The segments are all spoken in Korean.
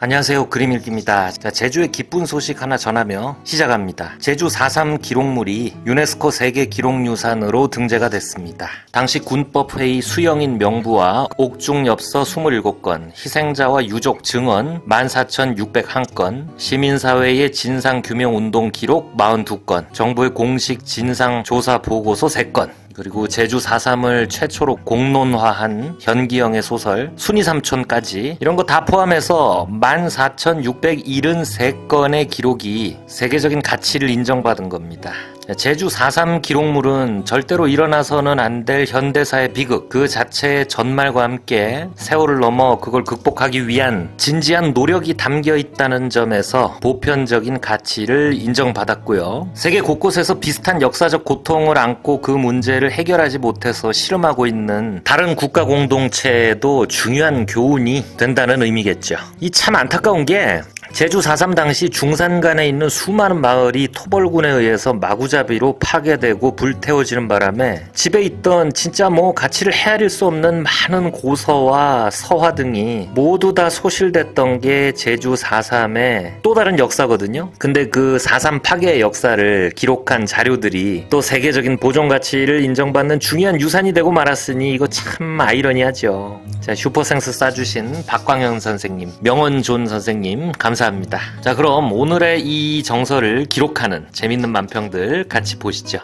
안녕하세요. 그림일기입니다. 자, 제주의 기쁜 소식 하나 전하며 시작합니다. 제주 4.3 기록물이 유네스코 세계 기록유산으로 등재가 됐습니다. 당시 군법회의 수영인 명부와 옥중엽서 27건, 희생자와 유족 증언 14,601건, 시민사회의 진상규명운동 기록 42건, 정부의 공식 진상조사보고서 3건, 그리고 제주 4.3을 최초로 공론화한 현기영의 소설 순이삼촌까지 이런 거 다 포함해서 14,673건의 기록이 세계적인 가치를 인정받은 겁니다. 제주 4.3 기록물은 절대로 일어나서는 안 될 현대사의 비극 그 자체의 전말과 함께 세월을 넘어 그걸 극복하기 위한 진지한 노력이 담겨 있다는 점에서 보편적인 가치를 인정받았고요. 세계 곳곳에서 비슷한 역사적 고통을 안고 그 문제를 해결하지 못해서 씨름하고 있는 다른 국가 공동체에도 중요한 교훈이 된다는 의미겠죠. 이 참 안타까운 게 제주 4.3 당시 중산간에 있는 수많은 마을이 토벌군에 의해서 마구잡이로 파괴되고 불태워지는 바람에 집에 있던 진짜 가치를 헤아릴 수 없는 많은 고서와 서화 등이 모두 다 소실됐던 게 제주 4.3의 또 다른 역사거든요. 근데 그 4.3 파괴의 역사를 기록한 자료들이 또 세계적인 보존 가치를 인정받는 중요한 유산이 되고 말았으니 이거 참 아이러니하죠. 자, 슈퍼생스 싸주신 박광현 선생님, 명원존 선생님 감사합니다. 자, 그럼 오늘의 이 정서를 기록하는 재밌는 만평들 같이 보시죠.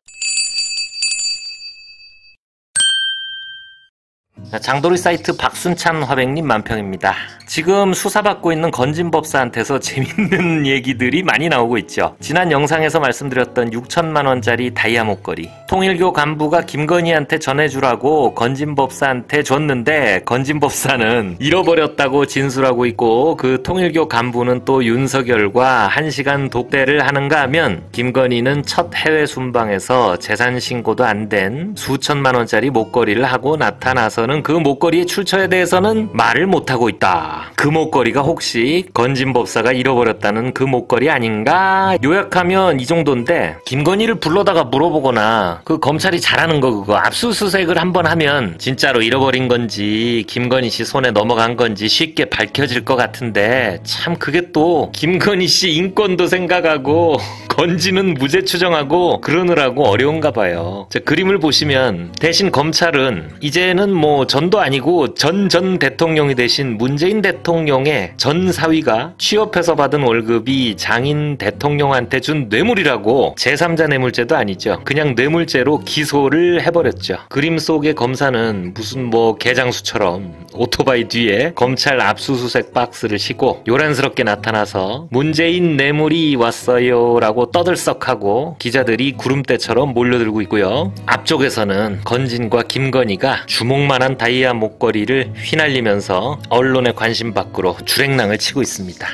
장도리 사이트 박순찬 화백님 만평입니다. 지금 수사받고 있는 건진법사한테서 재밌는 얘기들이 많이 나오고 있죠. 지난 영상에서 말씀드렸던 6천만원짜리 다이아 목걸이, 통일교 간부가 김건희한테 전해주라고 건진법사한테 줬는데 건진법사는 잃어버렸다고 진술하고 있고, 그 통일교 간부는 또 윤석열과 1시간 독대를 하는가 하면 김건희는 첫 해외 순방에서 재산 신고도 안 된 수천만원짜리 목걸이를 하고 나타나서는 그 목걸이의 출처에 대해서는 말을 못하고 있다. 그 목걸이가 혹시 건진법사가 잃어버렸다는 그 목걸이 아닌가? 요약하면 이 정도인데, 김건희를 불러다가 물어보거나 그 검찰이 잘하는 거 그거 압수수색을 한번 하면 진짜로 잃어버린 건지 김건희 씨 손에 넘어간 건지 쉽게 밝혀질 것 같은데, 참 그게 또 김건희 씨 인권도 생각하고 건진은 무죄 추정하고 그러느라고 어려운가 봐요. 자, 그림을 보시면 대신 검찰은 이제는 전도 아니고 전 대통령이 대신 문재인 대통령의 전 사위가 취업해서 받은 월급이 장인 대통령한테 준 뇌물이라고, 제3자 뇌물죄도 아니죠. 그냥 뇌물죄로 기소를 해버렸죠. 그림 속의 검사는 무슨 개장수처럼 오토바이 뒤에 검찰 압수수색 박스를 싣고 요란스럽게 나타나서 문재인 뇌물이 왔어요 라고 떠들썩하고 기자들이 구름대처럼 몰려들고 있고요. 앞쪽에서는 건진과 김건희가 주먹만한 다이아 목걸이를 휘날리면서 언론의 관심 밖으로 주랭랑을 치고 있습니다.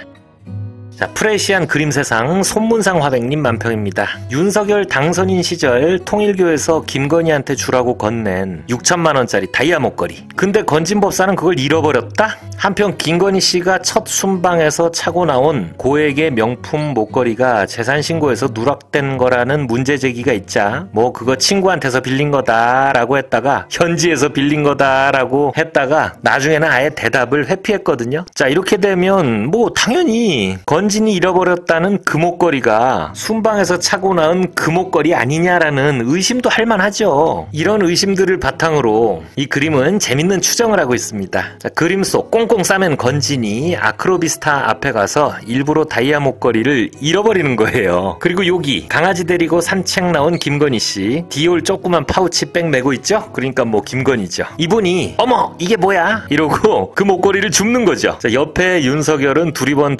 자, 프레시한 그림세상 손문상 화백님 만평입니다. 윤석열 당선인 시절 통일교에서 김건희한테 주라고 건넨 6천만원짜리 다이아 목걸이, 근데 건진법사는 그걸 잃어버렸다? 한편 김건희 씨가 첫 순방에서 차고 나온 고액의 명품 목걸이가 재산신고에서 누락된 거라는 문제 제기가 있자 그거 친구한테서 빌린 거다 라고 했다가 현지에서 빌린 거다 라고 했다가 나중에는 아예 대답을 회피했거든요. 자, 이렇게 되면 당연히 건진이 잃어버렸다는 그 목걸이가 순방에서 차고 나온 그 목걸이 아니냐라는 의심도 할 만하죠. 이런 의심들을 바탕으로 이 그림은 재밌는 추정을 하고 있습니다. 자, 그림 속 꽁꽁 싸맨 건진이 아크로비스타 앞에 가서 일부러 다이아 목걸이를 잃어버리는 거예요. 그리고 여기 강아지 데리고 산책 나온 김건희 씨, 디올 조그만 파우치 백 메고 있죠? 그러니까 김건희죠. 이분이 어머 이게 뭐야? 이러고 그 목걸이를 줍는 거죠. 자, 옆에 윤석열은 두리번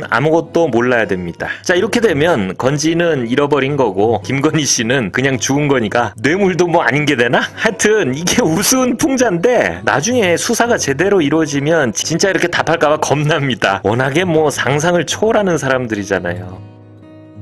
아무것도 몰라야 됩니다. 자, 이렇게 되면 건진은 잃어버린 거고 김건희 씨는 그냥 죽은 거니까 뇌물도 아닌 게 되나? 하여튼 이게 우스운 풍자인데 나중에 수사가 제대로 이루어지면 진짜 이렇게 답할까봐 겁납니다. 워낙에 상상을 초월하는 사람들이잖아요.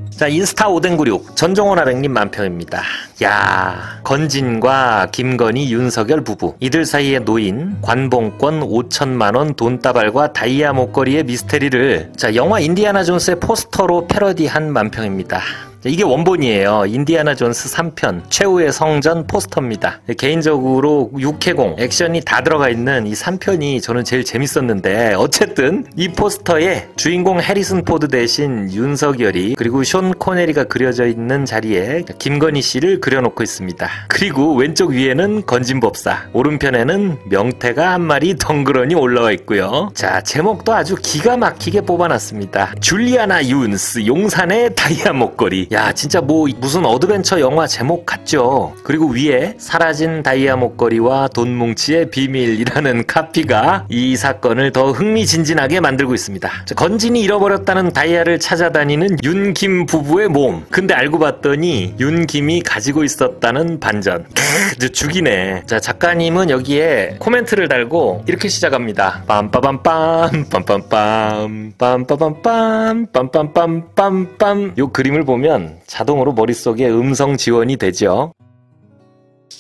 자, 인스타 5096 전종원 아백님 만평입니다. 야, 건진과 김건희, 윤석열 부부, 이들 사이에 놓인 관봉권 5천만원 돈다발과 다이아 목걸이의 미스테리를 영화 인디아나 존스의 포스터로 패러디한 만평입니다. 이게 원본이에요. 인디아나 존스 3편 최후의 성전 포스터입니다. 개인적으로 육해공, 액션이 다 들어가 있는 이 3편이 저는 제일 재밌었는데 어쨌든 이 포스터에 주인공 해리슨 포드 대신 윤석열이 그리고 숀 코네리가 그려져 있는 자리에 김건희 씨를 그려놓고 있습니다. 그리고 왼쪽 위에는 건진법사, 오른편에는 명태가 한 마리 덩그러니 올라와 있고요. 자, 제목도 아주 기가 막히게 뽑아놨습니다. 줄리아나 윤스 용산의 다이아 목걸이. 야, 진짜 뭐 무슨 어드벤처 영화 제목 같죠. 그리고 위에 사라진 다이아 목걸이와 돈뭉치의 비밀이라는 카피가 이 사건을 더 흥미진진하게 만들고 있습니다. 자, 건진이 잃어버렸다는 다이아를 찾아다니는 윤김 부부의 몸. 근데 알고 봤더니 윤김이 가지고 있었다는 반전. 죽이네. 자, 작가님은 여기에 코멘트를 달고 이렇게 시작합니다. 빰빠밤빰 빰빰빰 빰빠밤빰 빰빰빰빰빰. 요 그림을 보면 자동으로 머릿속에 음성 지원이 되죠.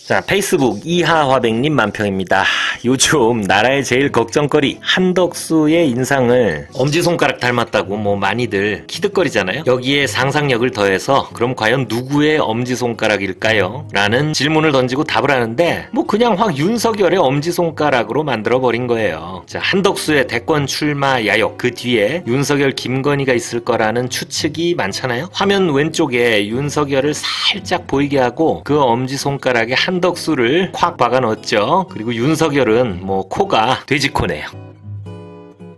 자, 페이스북 이하화백님 만평입니다. 요즘 나라의 제일 걱정거리 한덕수의 인상을 엄지손가락 닮았다고 뭐 많이들 키득거리잖아요. 여기에 상상력을 더해서 그럼 과연 누구의 엄지손가락일까요? 라는 질문을 던지고 답을 하는데 뭐 그냥 확 윤석열의 엄지손가락으로 만들어버린 거예요. 자, 한덕수의 대권 출마 야욕, 그 뒤에 윤석열 김건희가 있을 거라는 추측이 많잖아요. 화면 왼쪽에 윤석열을 살짝 보이게 하고 그 엄지손가락에 한덕수를 콱 박아 넣었죠. 그리고 윤석열은 뭐 코가 돼지코네요.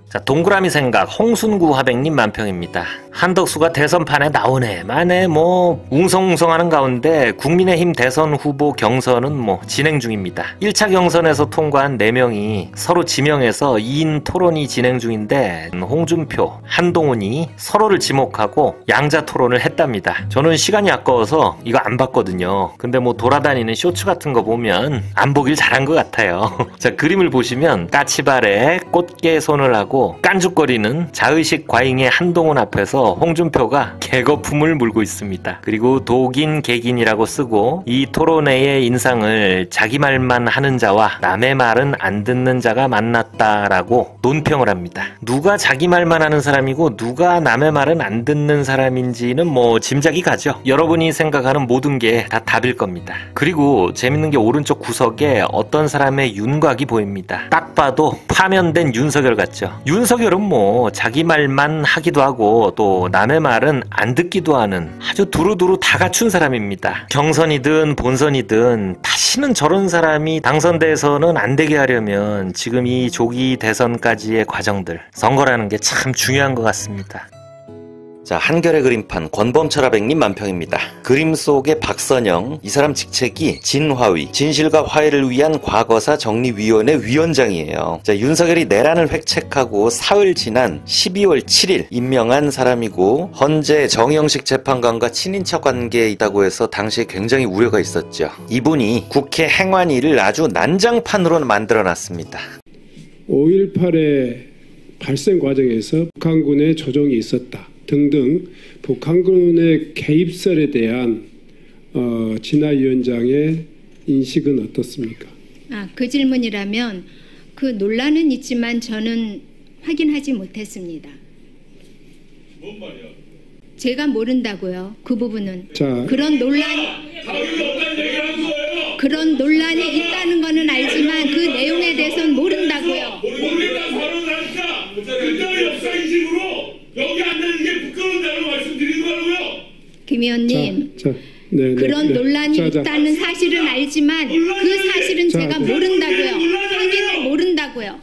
자, 동그라미 생각 홍순구 화백님 만평입니다. 한덕수가 대선판에 나오네 마네 뭐 웅성웅성하는 가운데 국민의힘 대선 후보 경선은 뭐 진행 중입니다. 1차 경선에서 통과한 4명이 서로 지명해서 2인 토론이 진행 중인데 홍준표, 한동훈이 서로를 지목하고 양자 토론을 했답니다. 저는 시간이 아까워서 이거 안 봤거든요. 근데 뭐 돌아다니는 쇼츠 같은 거 보면 안 보길 잘한 것 같아요. 자, 그림을 보시면 까치발에 꽃게 손을 하고 깐죽거리는 자의식 과잉의 한동훈 앞에서 홍준표가 개거품을 물고 있습니다. 그리고 독인 객인이라고 쓰고 이 토론회의 인상을 자기 말만 하는 자와 남의 말은 안 듣는 자가 만났다라고 논평을 합니다. 누가 자기 말만 하는 사람이고 누가 남의 말은 안 듣는 사람인지는 뭐 짐작이 가죠. 여러분이 생각하는 모든 게 다 답일 겁니다. 그리고 재밌는 게 오른쪽 구석에 어떤 사람의 윤곽이 보입니다. 딱 봐도 파면된 윤석열 같죠. 윤석열은 뭐 자기 말만 하기도 하고 또 남의 말은 안 듣기도 하는 아주 두루두루 다 갖춘 사람입니다. 경선이든 본선이든 다시는 저런 사람이 당선돼서는 안 되게 하려면 지금 이 조기 대선까지의 과정들, 선거라는 게 참 중요한 것 같습니다. 자, 한결의 그림판 권범철아백님 만평입니다. 그림 속의 박선영, 이 사람 직책이 진화위, 진실과 화해를 위한 과거사 정리위원회 위원장이에요. 자, 윤석열이 내란을 획책하고 사흘 지난 12월 7일 임명한 사람이고 헌재 정영식 재판관과 친인척 관계에 있다고 해서 당시에 굉장히 우려가 있었죠. 이분이 국회 행안위를 아주 난장판으로 만들어놨습니다. 5.18의 발생 과정에서 북한군의 조종이 있었다 등등 북한군의 개입설에 대한 진화위원장의 인식은 어떻습니까? 그 질문이라면 그 논란은 있지만 저는 확인하지 못했습니다. 뭔 말이야? 제가 모른다고요. 그 부분은. 자, 그런 논란이 있다는 거는 알지만 그 내용에 대해서는 모른다고요. 모르겠다는 발언을 하니까 그때의 역사인식으로 여기 앉는 게 부끄러운다고 말씀드리는 거라고요. 김 의원님, 네, 그런 논란이 있다는 사실은 알지만 그 사실은 제가 모른다고요. 확인을 모른다고요.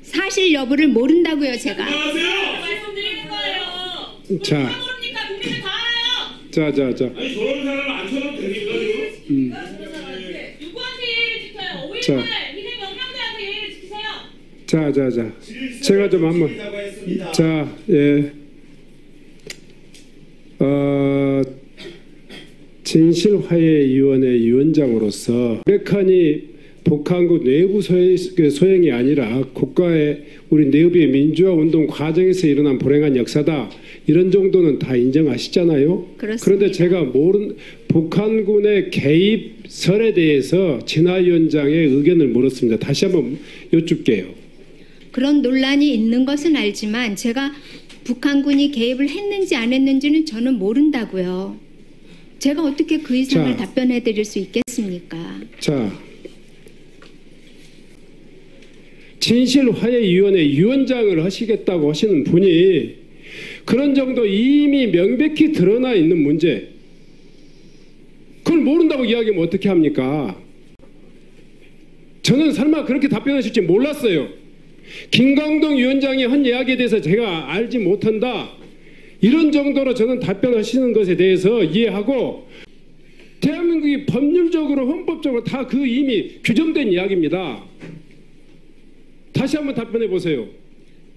사실 여부를 모른다고요, 제가. 말씀드리는 거예요. 자, 모릅니까? 국민이 다 알아요. 자. 아니 저런 사람 안 쳐도 됩니까 지금? 누구한테 예의를 지켜요? 5.18 자. 민의 명령대한테 예의를 지키세요. 자. 제가 좀 한번. 자, 예. 진실화해위원회 위원장으로서 백한이 북한국 내부 소행이 아니라 국가의 우리 내부의 민주화 운동 과정에서 일어난 불행한 역사다. 이런 정도는 다 인정하시잖아요. 그렇습니다. 그런데 제가 북한군의 개입설에 대해서 진화위원장의 의견을 물었습니다. 다시 한번 여쭙게요. 그런 논란이 있는 것은 알지만 제가 북한군이 개입을 했는지 안 했는지는 저는 모른다고요. 제가 어떻게 그 이상을 답변해 드릴 수 있겠습니까? 자, 진실화해위원회 위원장을 하시겠다고 하시는 분이 그런 정도 이미 명백히 드러나 있는 문제, 그걸 모른다고 이야기하면 어떻게 합니까? 저는 설마 그렇게 답변하실지 몰랐어요. 김광동 위원장이 한 이야기에 대해서 제가 알지 못한다, 이런 정도로 저는 답변하시는 것에 대해서 이해하고, 대한민국이 법률적으로 헌법적으로 다 그 이미 규정된 이야기입니다. 다시 한번 답변해 보세요.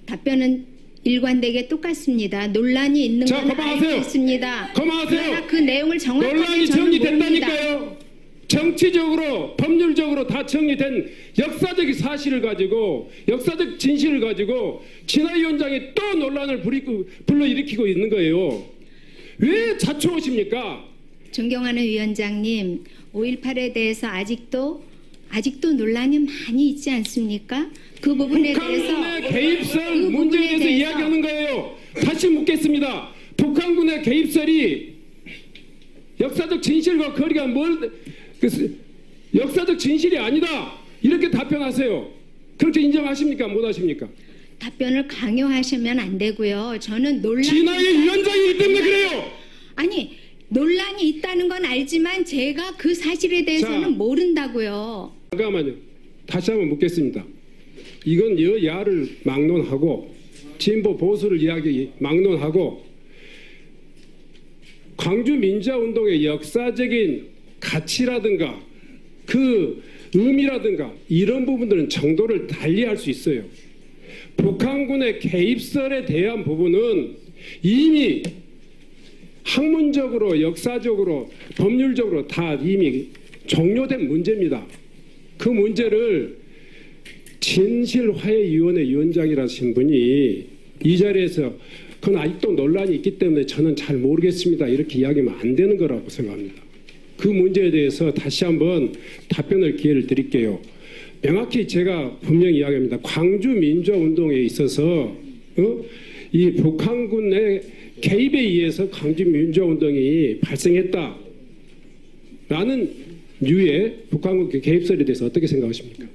답변은 일관되게 똑같습니다. 논란이 있는 자, 건 알고 있습니다. 그만하세요. 그러나 그 내용을 정확하게 논란이 저는 모릅니다. 정리됐다니까요. 정치적으로 법률적으로 다 정리된 역사적 사실을 가지고, 역사적 진실을 가지고 진화위원장이 또 논란을 불러일으키고 있는 거예요. 왜 자초하십니까? 존경하는 위원장님, 5.18에 대해서 아직도 논란이 많이 있지 않습니까? 그 부분에 대해서 북한군의 개입설 문제에 대해서 이야기하는 거예요. 다시 묻겠습니다. 북한군의 개입설이 역사적 진실과 거리가 역사적 진실이 아니다, 이렇게 답변하세요. 그렇게 인정하십니까? 못 하십니까? 답변을 강요하시면 안 되고요. 저는 진화의 위원장이기 때문에 그래요. 아니, 논란이 있다는 건 알지만 제가 그 사실에 대해서는 모른다고요. 잠깐만요. 다시 한번 묻겠습니다. 이건 여야를 막론하고 진보 보수를 이야기 막론하고 광주 민주화운동의 역사적인 가치라든가 그 의미라든가 이런 부분들은 정도를 달리할 수 있어요. 북한군의 개입설에 대한 부분은 이미 학문적으로, 역사적으로, 법률적으로 다 이미 종료된 문제입니다. 그 문제를 진실화해위원회 위원장이라신 분이 이 자리에서 그건 아직도 논란이 있기 때문에 저는 잘 모르겠습니다, 이렇게 이야기하면 안 되는 거라고 생각합니다. 그 문제에 대해서 다시 한번 답변할 기회를 드릴게요. 명확히 제가 분명히 이야기합니다. 광주 민주화운동에 있어서 이 북한군의 개입에 의해서 광주 민주화운동이 발생했다라는 류의 북한군 개입설에 대해서 어떻게 생각하십니까?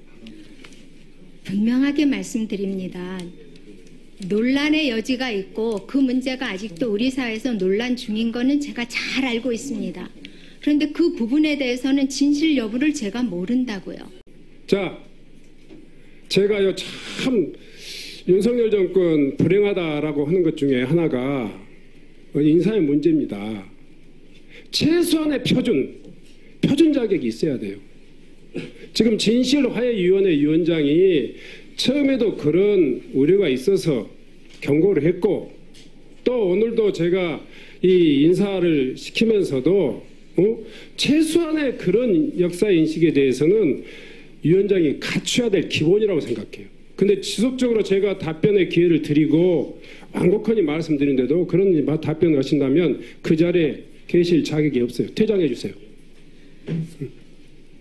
분명하게 말씀드립니다. 논란의 여지가 있고 그 문제가 아직도 우리 사회에서 논란 중인 거는 제가 잘 알고 있습니다. 그런데 그 부분에 대해서는 진실 여부를 제가 모른다고요. 자, 제가요 참 윤석열 정권 불행하다라고 하는 것 중에 하나가 인사의 문제입니다. 최소한의 표준 자격이 있어야 돼요. 지금 진실화해위원회 위원장이 처음에도 그런 우려가 있어서 경고를 했고, 또 오늘도 제가 이 인사를 시키면서도 최소한의 그런 역사인식에 대해서는 위원장이 갖춰야 될 기본이라고 생각해요. 근데 지속적으로 제가 답변의 기회를 드리고 완곡하니 말씀드리는데도 그런 답변을 하신다면 그 자리에 계실 자격이 없어요. 퇴장해 주세요.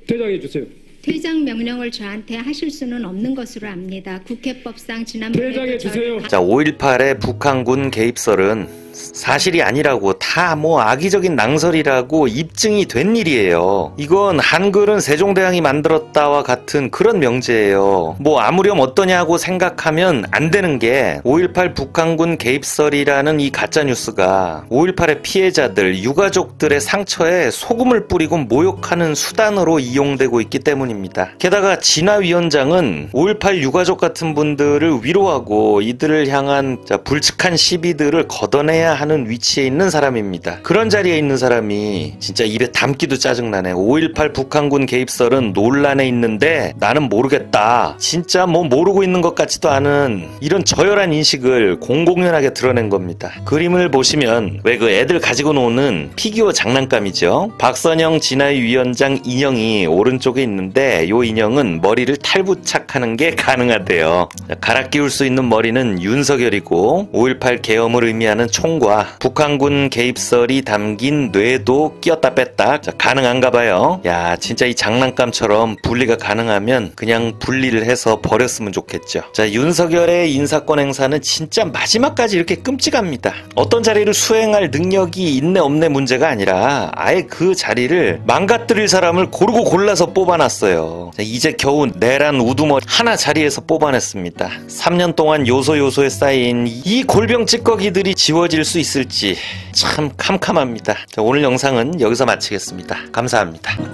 퇴장해 주세요. 퇴장 명령을 저한테 하실 수는 없는 것으로 압니다. 국회법상 지난번에 퇴장해 주세요. 자, 5.18의 북한군 개입설은 사실이 아니라고, 다 악의적인 낭설이라고 입증이 된 일이에요. 이건 한글은 세종대왕이 만들었다와 같은 그런 명제예요. 아무렴 어떠냐고 생각하면 안 되는 게 5.18 북한군 개입설이라는 이 가짜뉴스가 5.18의 피해자들, 유가족들의 상처에 소금을 뿌리고 모욕하는 수단으로 이용되고 있기 때문입니다. 게다가 진화위원장은 5.18 유가족 같은 분들을 위로하고 이들을 향한 불측한 시비들을 걷어내야 하는 위치에 있는 사람입니다. 그런 자리에 있는 사람이 진짜 입에 담기도 짜증나네. 5.18 북한군 개입설은 논란에 있는데 나는 모르겠다, 진짜 모르고 있는 것 같지도 않은 이런 저열한 인식을 공공연하게 드러낸 겁니다. 그림을 보시면 왜 그 애들 가지고 노는 피규어 장난감이죠. 박선영 진화위원장 인형이 오른쪽에 있는데 이 인형은 머리를 탈부착하는 게 가능하대요. 갈아 끼울 수 있는 머리는 윤석열이고 5.18 계엄을 의미하는 총괄 사진과 북한군 개입설이 담긴 뇌도 끼었다 뺐다. 자, 가능한가 봐요. 야, 진짜 이 장난감처럼 분리가 가능하면 그냥 분리를 해서 버렸으면 좋겠죠. 자, 윤석열의 인사권 행사는 진짜 마지막까지 이렇게 끔찍합니다. 어떤 자리를 수행할 능력이 있네 없네 문제가 아니라 아예 그 자리를 망가뜨릴 사람을 고르고 골라서 뽑아놨어요. 자, 이제 겨우 내란 우두머리 하나 자리에서 뽑아냈습니다. 3년 동안 요소요소에 쌓인 이 골병 찌꺼기들이 지워질 수 있을지 참 캄캄합니다. 자, 오늘 영상은 여기서 마치겠습니다. 감사합니다.